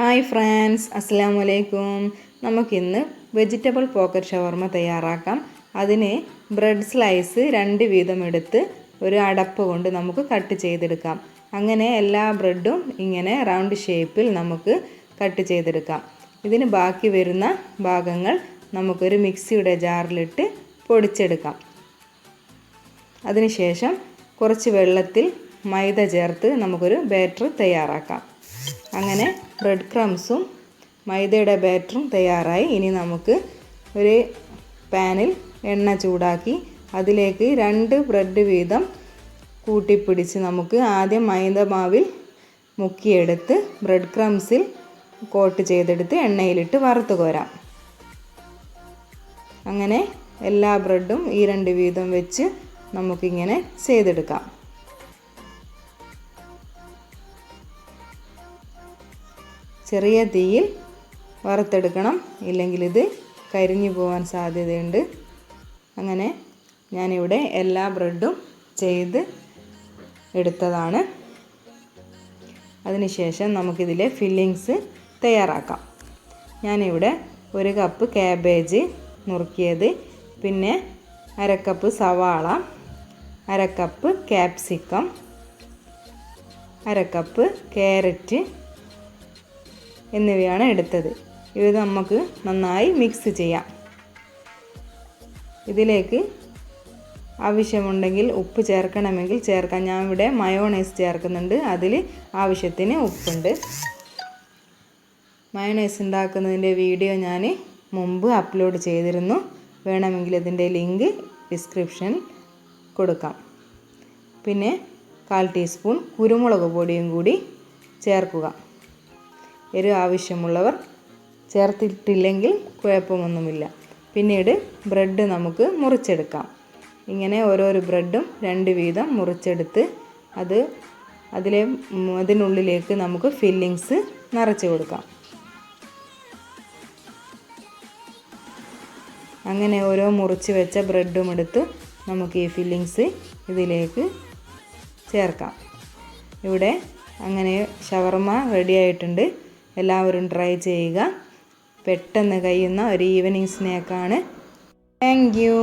Hi friends, അസ്സലാമു അലൈക്കും. നമുക്കിന്ന് വെജിറ്റബിൾ പോക്കറ്റ് ഷവർമ തയ്യാറാക്കാം. അതിന് ബ്രെഡ് സ്ലൈസ് 2 വീതം എടുത്ത് ഒരു അടപ്പ് കൊണ്ട് നമുക്ക് കട്ട് ചെയ്തെടുക്കാം. അങ്ങനെ എല്ലാ ബ്രെഡും ഇങ്ങനെ റൗണ്ട് ഷേപ്പിൽ നമുക്ക് കട്ട് ചെയ്തെടുക്കാം. ഇതിന് ബാക്കി വരുന്ന ഭാഗങ്ങൾ നമുക്കൊരു മിക്സിയുടെ ജാറിലിട്ട് പൊടിച്ചെടുക്കാം. അതിനുശേഷം കുറച്ച് വെള്ളത്തിൽ മൈദ ചേർത്ത് നമുക്കൊരു ബാറ്റർ തയ്യാറാക്കാം. അങ്ങനെ ബ്രെഡ് ക്രംസും മൈദയുടെ ബാറ്ററും തയ്യാറായി. ഇനി നമുക്ക് ഒരു പാനിൽ എണ്ണ ചൂടാക്കി അതിലേക്ക് 2 ബ്രെഡ് വീതം കൂട്ടിപ്പിടിച്ച് നമുക്ക് ആദ്യം മൈദ മാവിൽ മുക്കിയെടുത്ത് ബ്രെഡ് ക്രംസിൽ കോട്ട് ചെയ്തെടുത്ത് എണ്ണയിലിട്ട് വറുത്ത് കോരാം. അങ്ങനെ എല്ലാ ബ്രെഡും ഈ 2 വീതം വെച്ച് നമുക്കിങ്ങനെ ചെയ്തെടുക്കാം. ചെറിയ തീയിൽ വറുത്തെടുക്കണം, ഇല്ലെങ്കിൽ ഇത് കരിഞ്ഞു പോകാൻ സാധ്യതയുണ്ട്. അങ്ങനെ ഞാനിവിടെ എല്ലാ ബ്രെഡും ചെയ്ത് എടുത്തതാണ്. അതിനുശേഷം നമുക്കിതിലെ ഫില്ലിങ്സ് തയ്യാറാക്കാം. ഞാനിവിടെ 1 കപ്പ് കാബേജ് നുറുക്കിയത്, പിന്നെ 1/2 കപ്പ് സവാള, 1/2 കപ്പ് ക്യാപ്സിക്കം, 1/2 കപ്പ് ക്യാരറ്റ് എന്നിവയാണ് എടുത്തത്. ഇത് നമുക്ക് നന്നായി മിക്സ് ചെയ്യാം. ഇതിലേക്ക് ആവശ്യമുണ്ടെങ്കിൽ ഉപ്പ് ചേർക്കണമെങ്കിൽ ചേർക്കാം. ഞാൻ ഇവിടെ മയോണൈസ് ചേർക്കുന്നുണ്ട്, അതിൽ ആവശ്യത്തിന് ഉപ്പുണ്ട്. മയോണൈസ് ഉണ്ടാക്കുന്നതിൻ്റെ വീഡിയോ ഞാൻ മുമ്പ് അപ്ലോഡ് ചെയ്തിരുന്നു. വേണമെങ്കിൽ ഇതിൻ്റെ ലിങ്ക് ഡിസ്ക്രിപ്ഷനിൽ കൊടുക്കാം. പിന്നെ 1/4 ടീസ്പൂൺ കുരുമുളക് പൊടിയും കൂടി ചേർക്കുക. എരിവ് ആവശ്യമുള്ളവർ ചേർത്തിട്ടില്ലെങ്കിൽ കുഴപ്പമൊന്നുമില്ല. പിന്നീട് ബ്രെഡ് നമുക്ക് മുറിച്ചെടുക്കാം. ഇങ്ങനെ ഓരോരോ ബ്രെഡും 2 വീതം മുറിച്ചെടുത്ത് അതിനുള്ളിലേക്ക് നമുക്ക് ഫില്ലിങ്സ് നിറച്ച് കൊടുക്കാം. അങ്ങനെ ഓരോ മുറിച്ച് വെച്ച ബ്രെഡും എടുത്ത് നമുക്ക് ഈ ഫില്ലിങ്സ് ഇതിലേക്ക് ചേർക്കാം. ഇവിടെ അങ്ങനെ ഷവർമ റെഡി ആയിട്ടുണ്ട്. എല്ലാവരും ട്രൈ ചെയ്യുക. പെട്ടെന്ന് കഴിയുന്ന ഒരു ഈവനിങ് സ്നാക്കാണ്. Thank U.